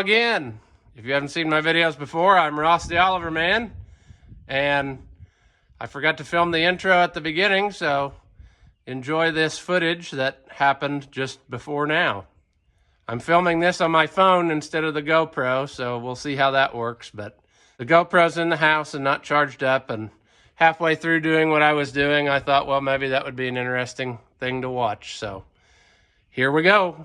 Hello again. If you haven't seen my videos before, I'm Ross the Oliver Man, and I forgot to film the intro at the beginning, so enjoy this footage that happened just before now. I'm filming this on my phone instead of the GoPro, so we'll see how that works, but the GoPro's in the house and not charged up, and halfway through doing what I was doing, I thought, well, maybe that would be an interesting thing to watch, so here we go.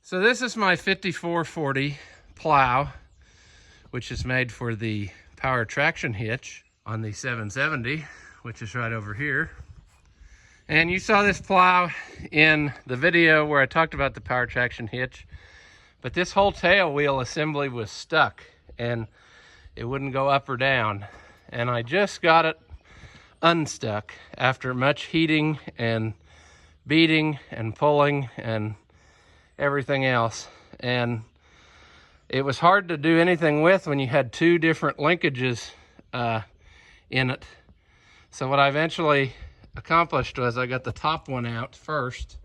So this is my 5440 Plow, which is made for the power traction hitch on the 770, which is right over here. And you saw this plow in the video where I talked about the power traction hitch, but this whole tail wheel assembly was stuck and it wouldn't go up or down. And I just got it unstuck after much heating and beating and pulling and everything else, and it was hard to do anything with when you had two different linkages in it. So what I eventually accomplished was I got the top one out first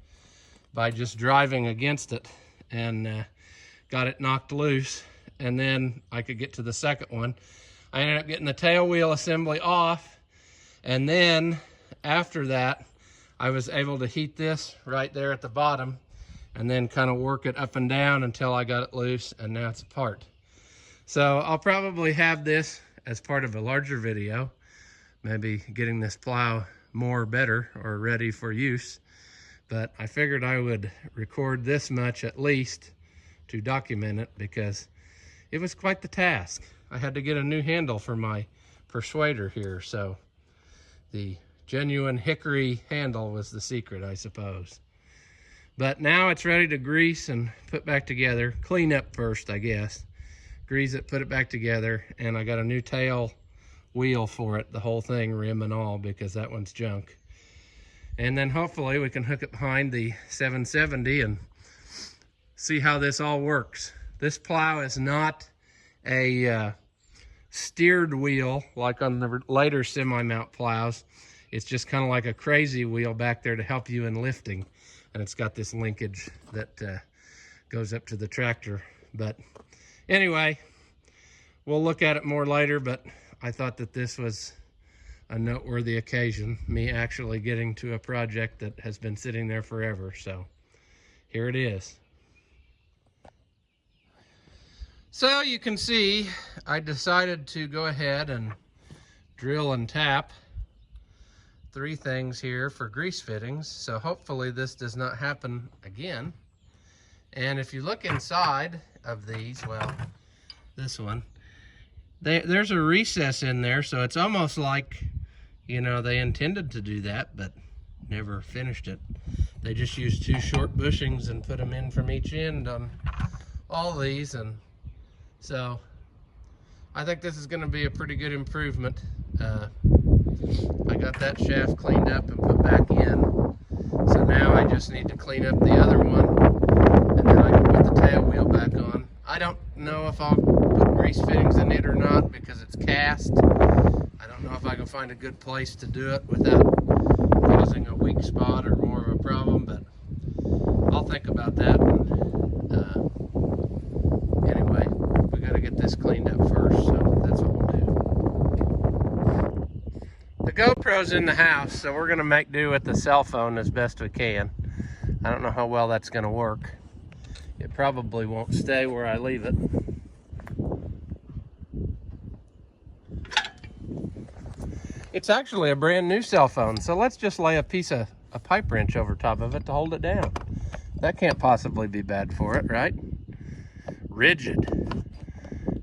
by just driving against it and got it knocked loose, and then I could get to the second one. I ended up getting the tail wheel assembly off, and then after that I was able to heat this right there at the bottom and then kind of work it up and down until I got it loose, and now it's apart. So I'll probably have this as part of a larger video, maybe getting this plow more better or ready for use. But I figured I would record this much at least to document it, because it was quite the task. I had to get a new handle for my persuader here, so the genuine hickory handle was the secret, I suppose. But now it's ready to grease and put back together. Clean up first, I guess. Grease it, put it back together, and I got a new tail wheel for it, the whole thing, rim and all, because that one's junk. And then hopefully we can hook it behind the 770 and see how this all works. This plow is not a steered wheel like on the later semi-mount plows. It's just kind of like a crazy wheel back there to help you in lifting. And it's got this linkage that goes up to the tractor. But anyway, we'll look at it more later, but I thought that this was a noteworthy occasion, me actually getting to a project that has been sitting there forever. So here it is. So you can see I decided to go ahead and drill and tap 3 things here for grease fittings, so hopefully this does not happen again. And if you look inside of these, well, this one, there's a recess in there, so it's almost like, you know, they intended to do that but never finished it. They just used 2 short bushings and put them in from each end on all these, and so I think this is going to be a pretty good improvement. I got that shaft cleaned up and put back in, so now I just need to clean up the other one, and then I can put the tail wheel back on. I don't know if I'll put grease fittings in it or not because it's cast. I don't know if I can find a good place to do it without causing a weak spot or more of a problem, but I'll think about that. Anyway, we got to get this cleaned up first, so that's what we'll do. The GoPro's in the house, so we're going to make do with the cell phone as best we can. I don't know how well that's going to work. It probably won't stay where I leave it. It's actually a brand new cell phone, so let's just lay a piece of a pipe wrench over top of it to hold it down. That can't possibly be bad for it, right? Rigid.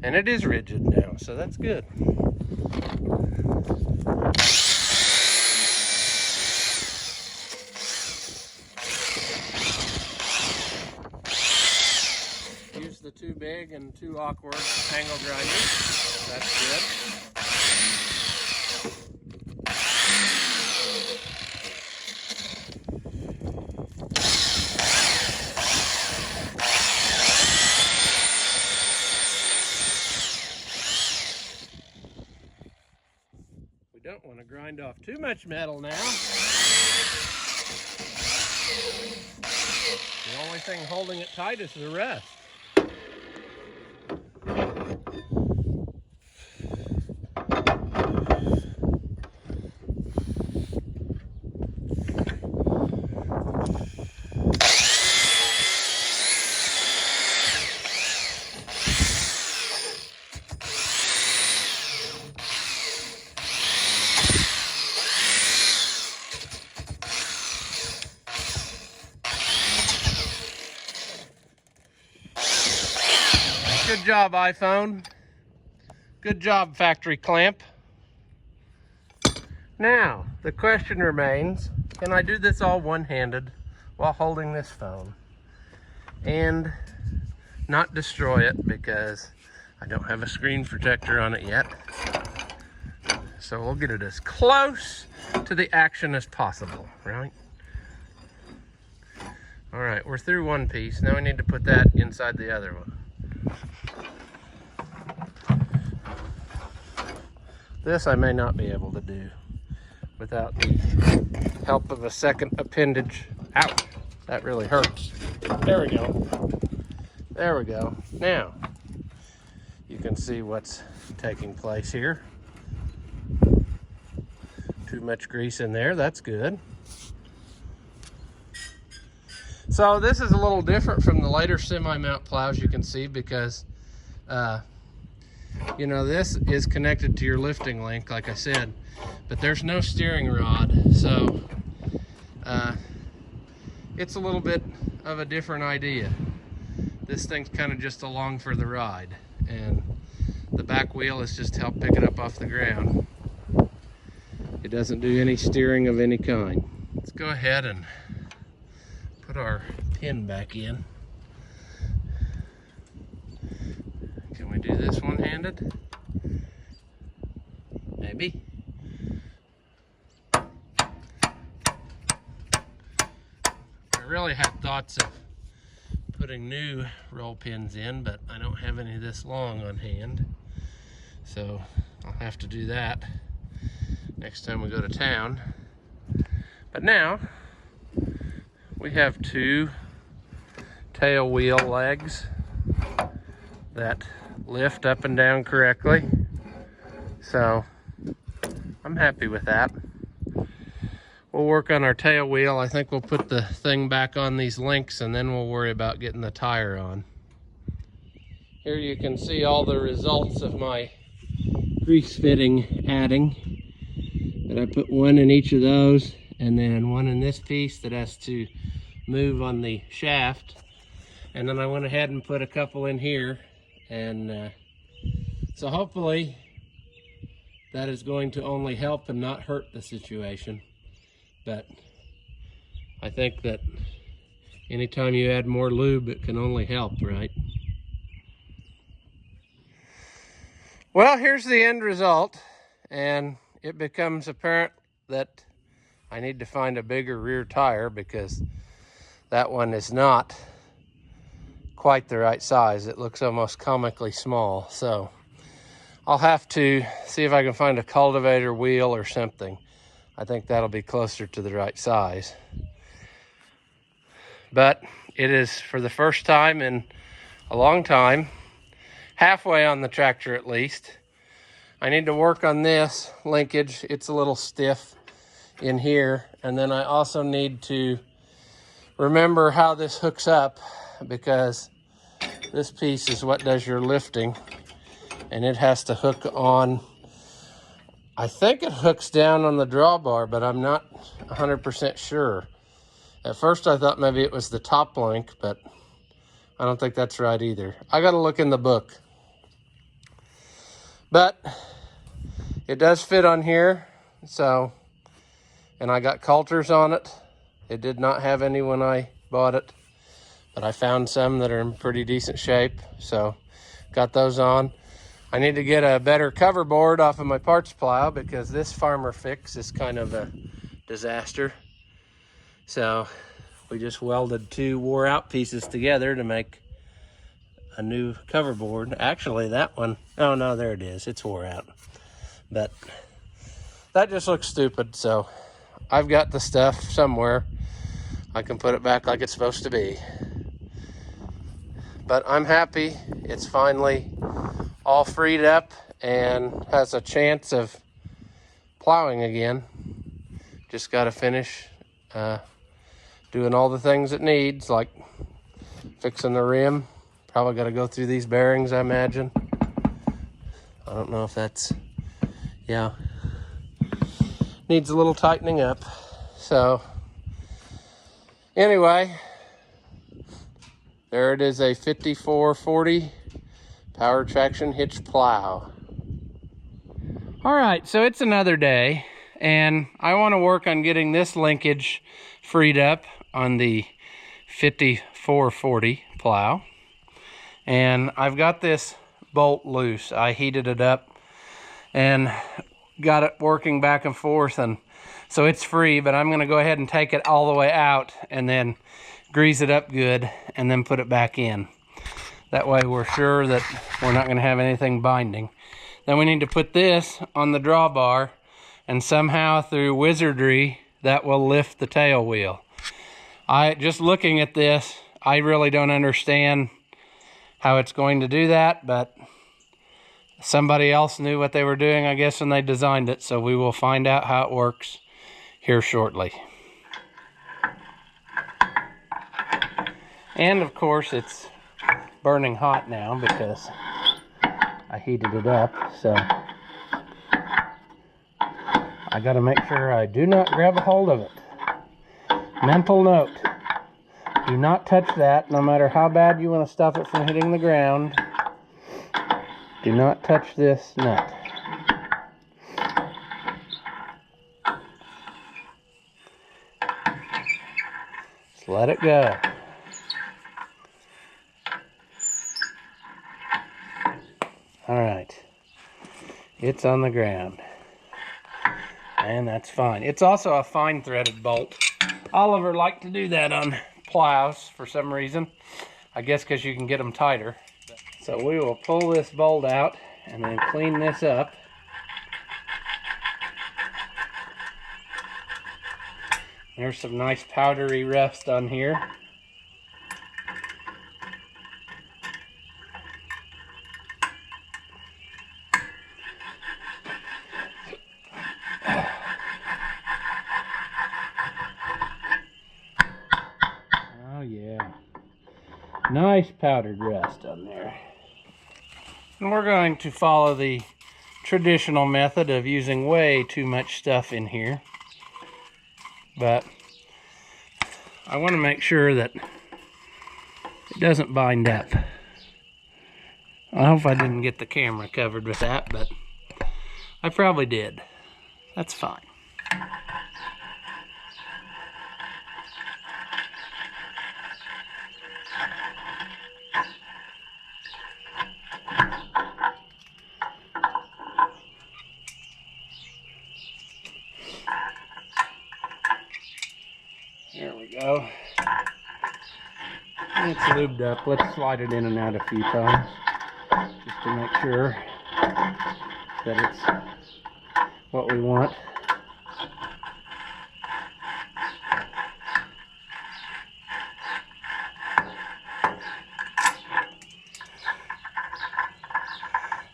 And it is rigid now, so that's good. Use the too big and too awkward angle grinders. That's good. Don't want to grind off too much metal now. The only thing holding it tight is the rust. job, iPhone. Good job, factory clamp. Now, the question remains, can I do this all one-handed while holding this phone and not destroy it, because I don't have a screen protector on it yet. So we'll get it as close to the action as possible, right? All right, we're through one piece. Now we need to put that inside the other one. This I may not be able to do without the help of a second appendage. Ouch, that really hurts. There we go. There we go. Now, you can see what's taking place here. Too much grease in there, that's good. So this is a little different from the later semi-mount plows, you can see, because you know, this is connected to your lifting link, like I said, but there's no steering rod, so it's a little bit of a different idea. This thing's kind of just along for the ride, and the back wheel is just to help pick it up off the ground. It doesn't do any steering of any kind. Let's go ahead and put our pin back in. Can we do this one-handed? Maybe. I really had thoughts of putting new roll pins in, but I don't have any this long on hand, so I'll have to do that next time we go to town. But now we have two tail wheel legs that lift up and down correctly, so I'm happy with that. We'll work on our tail wheel. I think we'll put the thing back on these links, and then we'll worry about getting the tire on. Here you can see all the results of my grease fitting adding. But I put one in each of those, and then one in this piece that has to move on the shaft. And then I went ahead and put a couple in here, and so hopefully that is going to only help and not hurt the situation. But I think that anytime you add more lube, it can only help, right? Well, here's the end result, and it becomes apparent that I need to find a bigger rear tire, because that one is not quite the right size. It looks almost comically small, so I'll have to see if I can find a cultivator wheel or something. I think that'll be closer to the right size. But it is, for the first time in a long time, halfway on the tractor at least. I need to work on this linkage. It's a little stiff in here. And then I also need to remember how this hooks up, because this piece is what does your lifting, and it has to hook on. I think it hooks down on the drawbar, but I'm not 100% sure. At first I thought maybe it was the top link, but I don't think that's right either. I gotta look in the book. But it does fit on here, so, and I got coulters on it. It did not have any when I bought it, but I found some that are in pretty decent shape, so got those on. I need to get a better cover board off of my parts plow, because this farmer fix is kind of a disaster. So we just welded two wore out pieces together to make a new cover board. Actually, that one, oh no, there it is, it's wore out. But that just looks stupid, so I've got the stuff somewhere. I can put it back like it's supposed to be. But I'm happy it's finally all freed up and has a chance of plowing again. Just got to finish doing all the things it needs, like fixing the rim. Probably got to go through these bearings, I imagine. I don't know if that's, yeah, needs a little tightening up. So anyway, there it is, a 5440 Power traction hitch plow. All right, so it's another day, and I want to work on getting this linkage freed up on the 5440 plow. And I've got this bolt loose. I heated it up and got it working back and forth, and so it's free, but I'm gonna go ahead and take it all the way out and then grease it up good and then put it back in. That way we're sure that we're not gonna have anything binding. Then we need to put this on the drawbar, and somehow through wizardry that will lift the tail wheel. Just looking at this, I really don't understand how it's going to do that, but somebody else knew what they were doing, I guess, when they designed it, so we will find out how it works here shortly. And of course it's burning hot now because I heated it up, so I gotta make sure I do not grab a hold of it. Mental note, do not touch that, no matter how bad you want to stop it from hitting the ground. Do not touch this nut. Just let it go. All right, it's on the ground, and that's fine. It's also a fine threaded bolt. Oliver liked to do that on plows for some reason. I guess because you can get them tighter. So we will pull this bolt out and then clean this up. There's some nice powdery rust on here. Oh yeah. Nice powdered rust on there. And we're going to follow the traditional method of using way too much stuff in here. But I want to make sure that it doesn't bind up. I hope I didn't get the camera covered with that, but I probably did. That's fine. There we go. It's lubed up. Let's slide it in and out a few times just to make sure that it's what we want.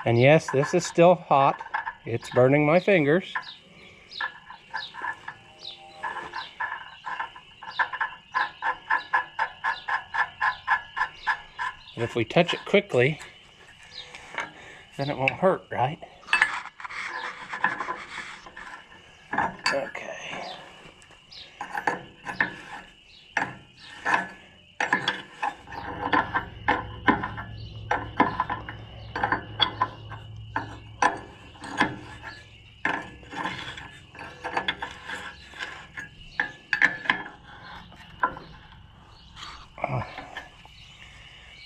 And yes, this is still hot. It's burning my fingers. And if we touch it quickly, then it won't hurt, right? Okay.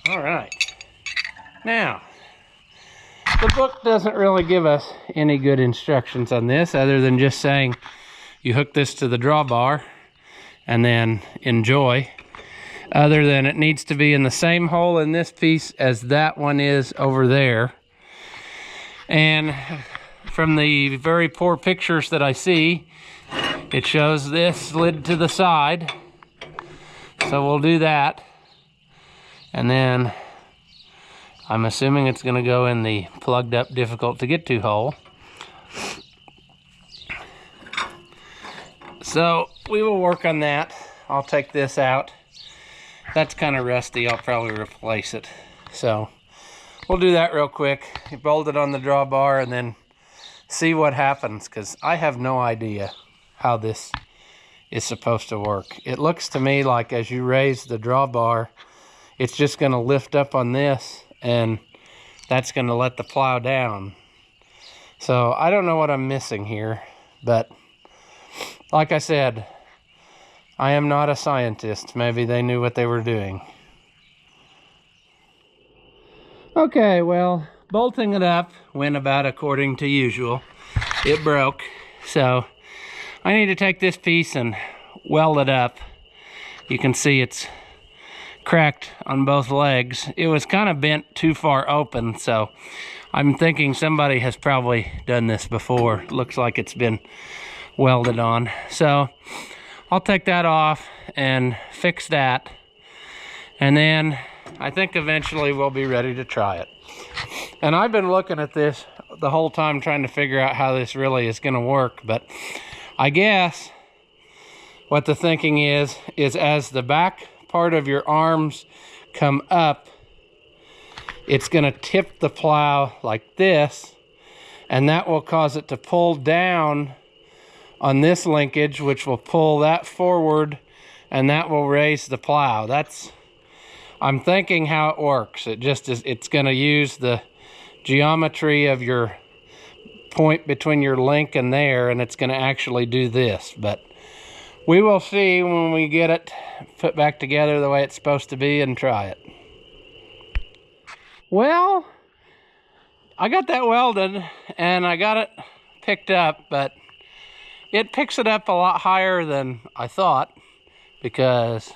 All right. Now, the book doesn't really give us any good instructions on this other than just saying you hook this to the drawbar and then enjoy. Other than it needs to be in the same hole in this piece as that one is over there. And from the very poor pictures that I see, it shows this slid to the side. So we'll do that. And then I'm assuming it's going to go in the plugged up, difficult to get to hole. So we will work on that. I'll take this out. That's kind of rusty. I'll probably replace it. So we'll do that real quick. Bolt it on the drawbar and then see what happens, because I have no idea how this is supposed to work. It looks to me like as you raise the drawbar, it's just going to lift up on this, and that's going to let the plow down. So I don't know what I'm missing here, but like I said, I am not a scientist. Maybe they knew what they were doing. Okay, well, bolting it up went about according to usual. It broke, so I need to take this piece and weld it up. You can see it's cracked on both legs. It was kind of bent too far open, so I'm thinking somebody has probably done this before. Looks like it's been welded on. So I'll take that off and fix that, and then I think eventually we'll be ready to try it. And I've been looking at this the whole time trying to figure out how this really is going to work, but I guess what the thinking is as the back part of your arms come up, it's going to tip the plow like this, and that will cause it to pull down on this linkage, which will pull that forward, and that will raise the plow. I'm thinking how it works. It's going to use the geometry of your point between your link and there, and it's going to actually do this. But we will see when we get it put back together the way it's supposed to be and try it. Well, I got that welded and I got it picked up, but it picks it up a lot higher than I thought because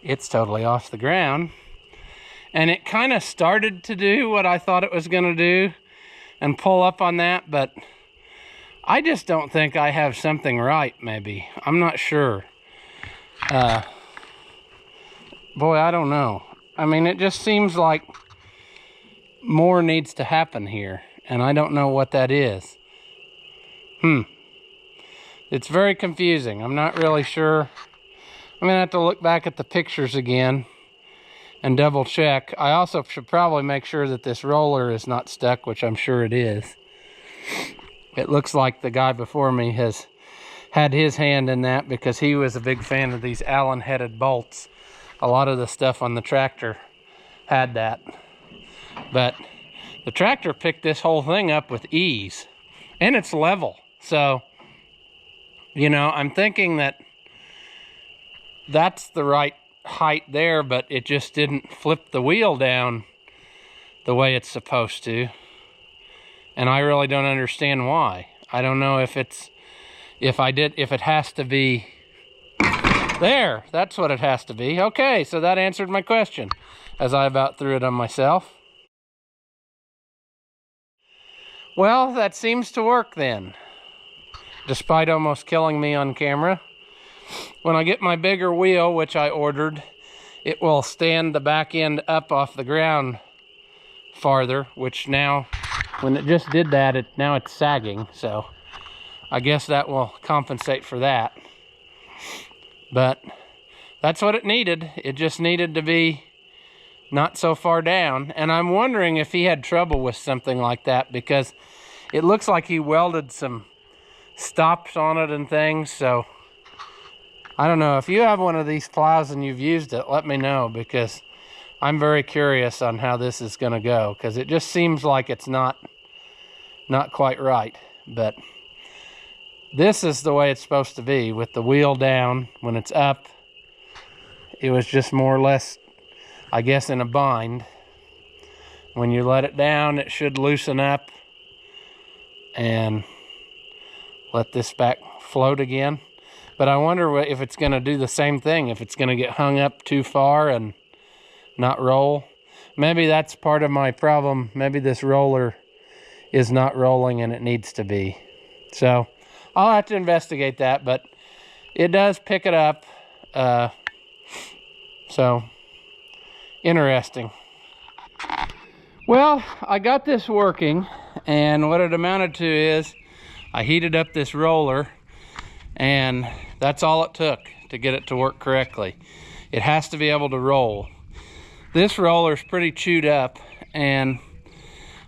it's totally off the ground. And it kind of started to do what I thought it was going to do and pull up on that, but I just don't think I have something right, maybe. I'm not sure. Boy, I don't know. I mean, it just seems like more needs to happen here, and I don't know what that is. It's very confusing. I'm not really sure. I'm gonna have to look back at the pictures again and double check. I also should probably make sure that this roller is not stuck, which I'm sure it is. It looks like the guy before me has had his hand in that because he was a big fan of these Allen-headed bolts. A lot of the stuff on the tractor had that. But the tractor picked this whole thing up with ease, and it's level. So, you know, I'm thinking that that's the right height there, but it just didn't flip the wheel down the way it's supposed to. And I really don't understand why. I don't know if it has to be there. That's what it has to be. Okay, so that answered my question as I about threw it on myself. Well, that seems to work then, despite almost killing me on camera. When I get my bigger wheel, which I ordered, it will stand the back end up off the ground farther, which now, when it just did that, now it's sagging, so I guess that will compensate for that. But that's what it needed. It just needed to be not so far down. And I'm wondering if he had trouble with something like that, because it looks like he welded some stops on it and things. So I don't know. If you have one of these plows and you've used it, let me know, because I'm very curious on how this is going to go, because it just seems like it's not quite right. But this is the way it's supposed to be, with the wheel down. When it's up, it was just more or less, I guess, in a bind. When you let it down, it should loosen up and let this back float again. But I wonder if it's going to do the same thing, if it's going to get hung up too far and not roll. Maybe that's part of my problem. Maybe this roller is not rolling and it needs to be. So I'll have to investigate that, but it does pick it up. So interesting. Well, I got this working, and what it amounted to is I heated up this roller, and that's all it took to get it to work correctly. It has to be able to roll. This roller is pretty chewed up, and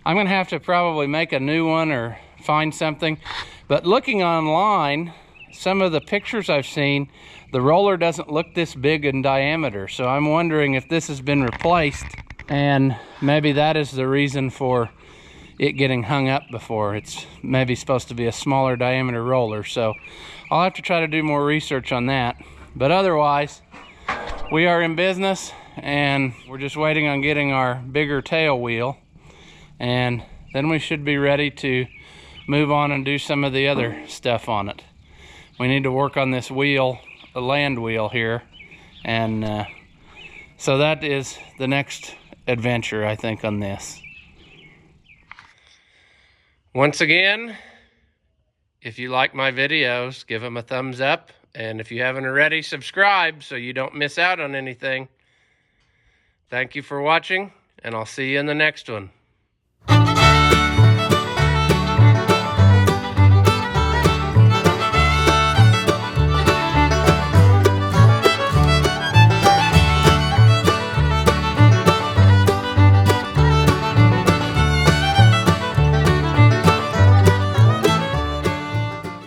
I'm gonna have to probably make a new one or find something. But looking online, some of the pictures I've seen, the roller doesn't look this big in diameter. So I'm wondering if this has been replaced And maybe that is the reason for it getting hung up before. It's maybe supposed to be a smaller diameter roller. So I'll have to try to do more research on that. But otherwise, we are in business, and we're just waiting on getting our bigger tail wheel. And then we should be ready to move on and do some of the other stuff on it. We need to work on this wheel, the land wheel here. And so that is the next adventure, I think, on this. Once again, if you like my videos, give them a thumbs up. And if you haven't already, subscribe so you don't miss out on anything. Thank you for watching, and I'll see you in the next one.